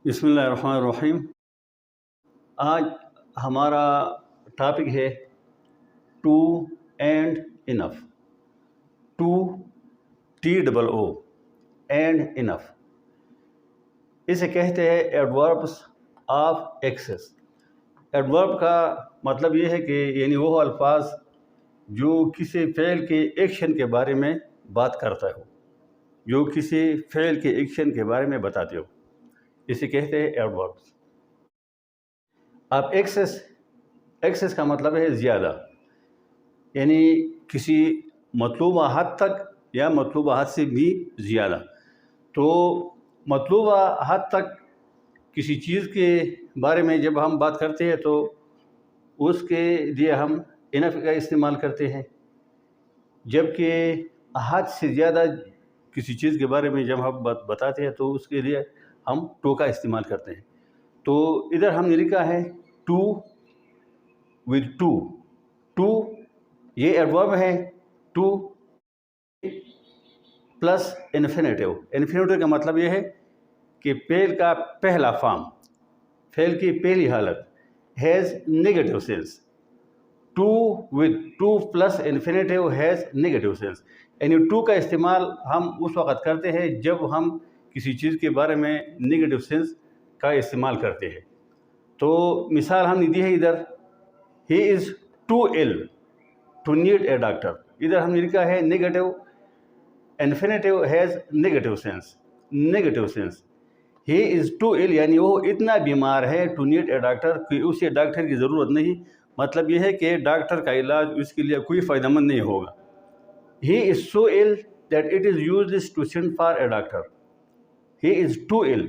بسم اللہ الرحمن الرحیم۔ آج ہمارا ٹاپک ہے too and enough, too TOO and enough. اسے کہتے ہیں ایڈوربس آف ایکسس۔ ایڈورب کا مطلب یہ ہے کہ یعنی وہ الفاظ جو کسی فعل کے ایکشن کے بارے میں بات کرتا ہو، جو کسی فعل کے ایکشن کے بارے میں بتاتے ہو، اسے کہتے ہیں ایڈوربس۔ اب ایکسس کا مطلب ہے زیادہ، یعنی کسی مطلوبہ حد تک یا مطلوبہ حد سے بھی زیادہ۔ تو مطلوبہ حد تک کسی چیز کے بارے میں جب ہم بات کرتے ہیں تو اس کے لیے ہم انف کا استعمال کرتے ہیں، جبکہ حد سے زیادہ کسی چیز کے بارے میں جب ہم بتاتے ہیں تو اس کے لیے ہم ٹو کا استعمال کرتے ہیں۔ تو ادھر ہم نے لکھا ہے ٹو ود ٹو یہ ایڈورب ہے، ٹو پلس انفینیٹیو۔ انفینیٹیو کا مطلب یہ ہے کہ فعل کا پہلا فارم، فعل کی پہلی حالت has negative sense. To with to plus infinitive has negative sense, یعنی ٹو کا استعمال ہم اس وقت کرتے ہیں جب ہم کسی چیز کے بارے میں نیگیٹو سینس کا استعمال کرتے ہیں۔ تو مثال ہم نے دی ہے ادھر، he is too ill to need a doctor. ادھر ہم نے لکھا ہے negative, infinitive has negative sense. He is too ill یعنی وہ اتنا بیمار ہے ٹو نیڈ اے ڈاکٹر کہ اسے ڈاکٹر کی ضرورت نہیں، مطلب یہ ہے کہ ڈاکٹر کا علاج اس کے لیے کوئی فائدہ مند نہیں ہوگا۔ ہی از سو ill that it is useless to send for a doctor۔ He is too ill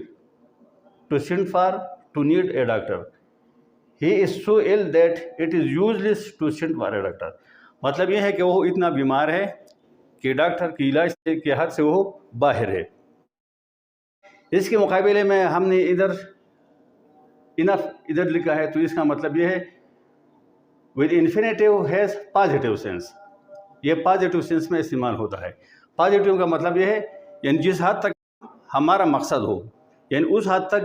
to send for to need a doctor۔ He is so ill that it is useless to send for a doctor۔ مطلب یہ ہے کہ وہ اتنا بیمار ہے کہ doctor کی علاج کے حد سے وہ باہر ہے۔ اس کے مقابلے میں ہم نے ادھر انف ادھر لکھا ہے، تو اس کا مطلب یہ ہے with infinitive has positive sense۔ یہ پازیٹیو سینس میں استعمال ہوتا ہے۔ پازیٹیو کا مطلب یہ ہے یعنی جس حد تک ہمارا مقصد ہو، یعنی اس حد تک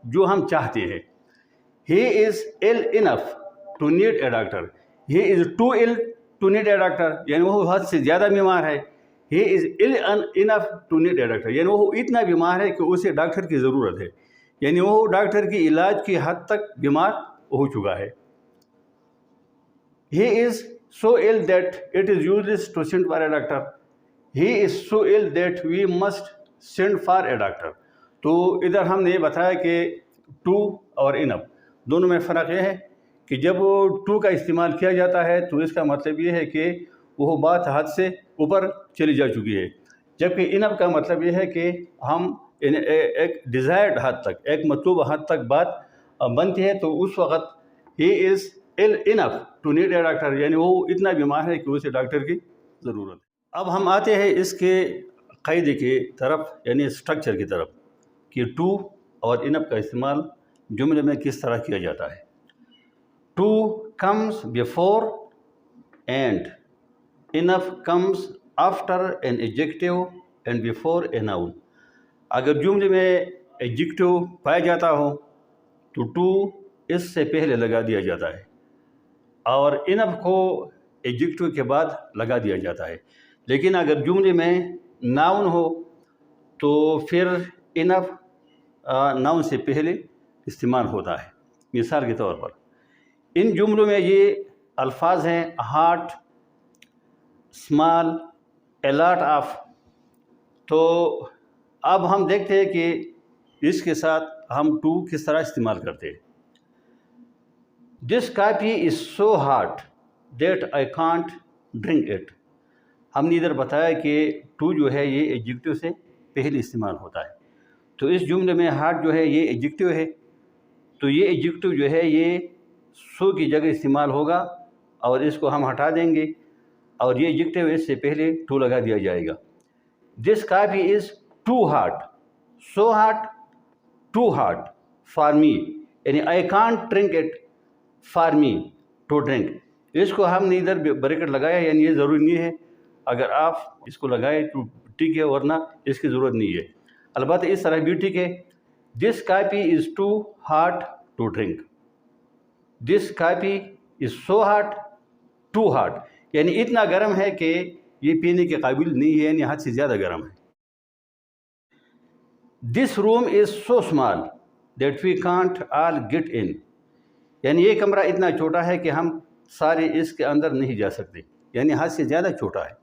جو ہم چاہتے ہیں۔ He is ill enough to need a doctor۔ He is too ill to need a doctor یعنی وہ حد سے زیادہ بیمار ہے۔ He is ill enough to need a doctor یعنی وہ اتنا بیمار ہے کہ اسے ڈاکٹر کی ضرورت ہے، یعنی وہ ڈاکٹر کی علاج کی حد تک بیمار ہو چکا ہے۔ He is so ill that it is useless to send for a doctor۔ He is so ill that we must send for a doctor۔ تو ادھر ہم نے یہ بتایا کہ ٹو اور انف دونوں میں فرق یہ ہے کہ جب ٹو کا استعمال کیا جاتا ہے تو اس کا مطلب یہ ہے کہ وہ بات حد سے اوپر چلی جا چکی ہے، جبکہ انف کا مطلب یہ ہے کہ ہم ایک ڈیزائرڈ حد تک، ایک مطلوبہ حد تک بات بنتی ہے، تو اس وقت ہی از ill enough to need a doctor یعنی وہ اتنا بیمار ہے کہ اسے ڈاکٹر کی ضرورت ہے۔ اب ہم آتے ہیں اس کے قاعدے کی طرف، یعنی اسٹرکچر کی طرف، کہ ٹو اور انف کا استعمال جملے میں کس طرح کیا جاتا ہے۔ Too comes before and enough comes after an adjective and before a noun. اگر جملے میں ایڈجیکٹیو پایا جاتا ہو تو ٹو اس سے پہلے لگا دیا جاتا ہے، اور انف کو ایڈجیکٹیو کے بعد لگا دیا جاتا ہے۔ لیکن اگر جملے میں ناؤن ہو تو پھر انف ناؤن سے پہلے استعمال ہوتا ہے۔ مثال کے طور پر ان جملوں میں یہ الفاظ ہیں heart, small, a lot of. تو اب ہم دیکھتے ہیں کہ اس کے ساتھ ہم ٹو کس طرح استعمال کرتے ہیں۔ This coffee is so hot that I can't drink it۔ ہم نے ادھر بتایا کہ ٹو جو ہے یہ ایڈجیکٹیو سے پہلے استعمال ہوتا ہے، تو اس جملے میں ہارٹ جو ہے یہ ایڈجیکٹیو ہے، تو یہ ایڈجیکٹیو جو ہے یہ سو کی جگہ استعمال ہوگا اور اس کو ہم ہٹا دیں گے، اور یہ ایڈجیکٹیو اس سے پہلے ٹو لگا دیا جائے گا۔ This coffee is too hot، so hot، too hot for me یعنی I can't drink it for me to drink۔ اس کو ہم نے ادھر بریکٹ لگایا، یعنی یہ ضروری نہیں ہے، اگر آپ اس کو لگائے تو ٹھیک ہے، ورنہ اس کی ضرورت نہیں ہے۔ البتہ اس طرح بھی ٹھیک ہے This coffee is too hot to drink. This coffee is so hot, too hot. یعنی اتنا گرم ہے کہ یہ پینے کے قابل نہیں ہے، یعنی حد سے زیادہ گرم ہے. This room is so small that we can't all get in. یعنی یہ کمرہ اتنا چھوٹا ہے کہ ہم سارے اس کے اندر نہیں جا سکتے، یعنی حد سے زیادہ چھوٹا ہے.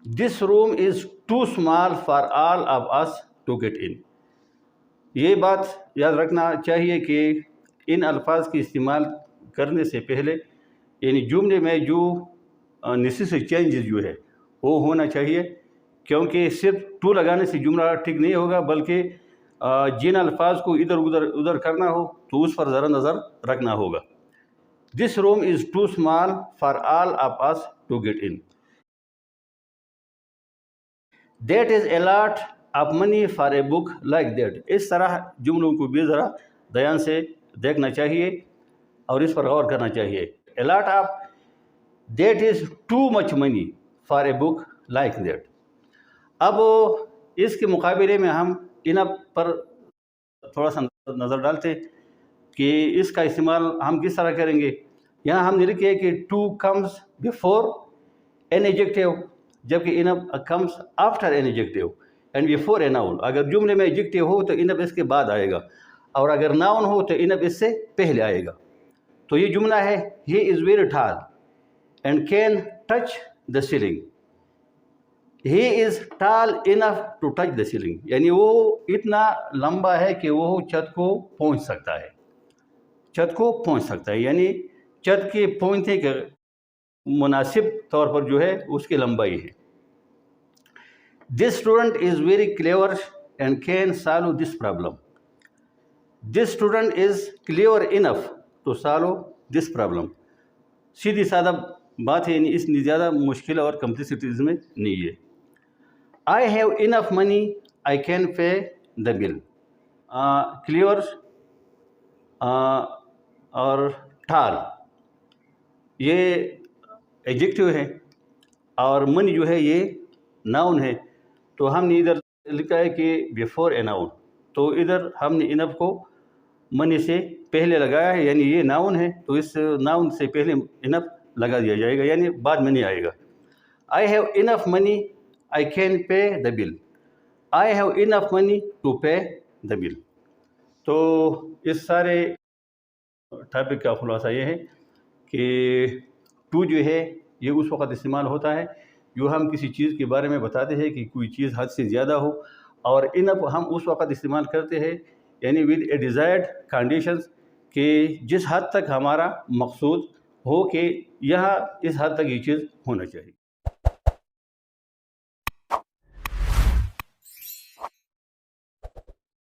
This room is too small for all of us to get in. یہ بات یاد رکھنا چاہیے کہ ان الفاظ کی استعمال کرنے سے پہلے یعنی جملے میں جو نیسیسری چینجز جو ہے وہ ہونا چاہیے، کیونکہ صرف ٹو لگانے سے جملہ ٹھیک نہیں ہوگا، بلکہ جن الفاظ کو ادھر کرنا ہو تو اس پر ذرا نظر رکھنا ہوگا. This room is too small for all of us to get in. That is a lot of money for a book like that. اس طرح جملوں کو بھی ذرا دھیان سے دیکھنا چاہیے اور اس پر غور کرنا چاہیے. A lot of, that is too much money for a book like that. اب اس کے مقابلے میں ہم enough پر تھوڑا سا نظر ڈالتے کہ اس کا استعمال ہم کس طرح کریں گے. یہاں ہم نے لکھے کہ to comes before an adjective، جبکہ enough comes after an adjective and before a noun. اگر جملے میں adjective ہو تو enough اس کے بعد آئے گا، اور اگر noun ہو تو enough اس سے پہلے آئے گا. تو یہ جملہ ہے he is very tall and can touch the ceiling. He is tall enough to touch the ceiling. یعنی وہ اتنا لمبا ہے کہ وہ چھت کو پہنچ سکتا ہے، چھت کو پہنچ سکتا ہے، یعنی چھت کے پہنچنے کے مناسب طور پر جو ہے اس کی لمبائی ہے. This student is very clever and can solve this problem. This student is clever enough to solve this problem. سیدھی سادہ بات ہے، یعنی اس میں زیادہ مشکل اور کمپلیکسٹیز میں نہیں ہے. I have enough money, I can pay the bill. Clever اور tall یہ ایڈجیکٹیو ہے، اور money جو ہے یہ noun ہے. تو ہم نے ادھر لکھا ہے کہ before a noun، تو ادھر ہم نے enough کو money سے پہلے لگایا ہے، یعنی یہ noun ہے تو اس noun سے پہلے enough لگا دیا جائے گا، یعنی بعد میں نہیں آئے گا. I have enough money, I can pay the bill. I have enough money to pay the bill. تو اس سارے ٹاپک کا خلاصہ یہ ہے کہ ٹو جو ہے یہ اس وقت استعمال ہوتا ہے جو ہم کسی چیز کے بارے میں بتاتے ہیں کہ کوئی چیز حد سے زیادہ ہو، اور enough ہم اس وقت استعمال کرتے ہیں یعنی with a desired conditions، کہ جس حد تک ہمارا مقصود ہو کہ یہاں اس حد تک یہ چیز ہونا چاہیے.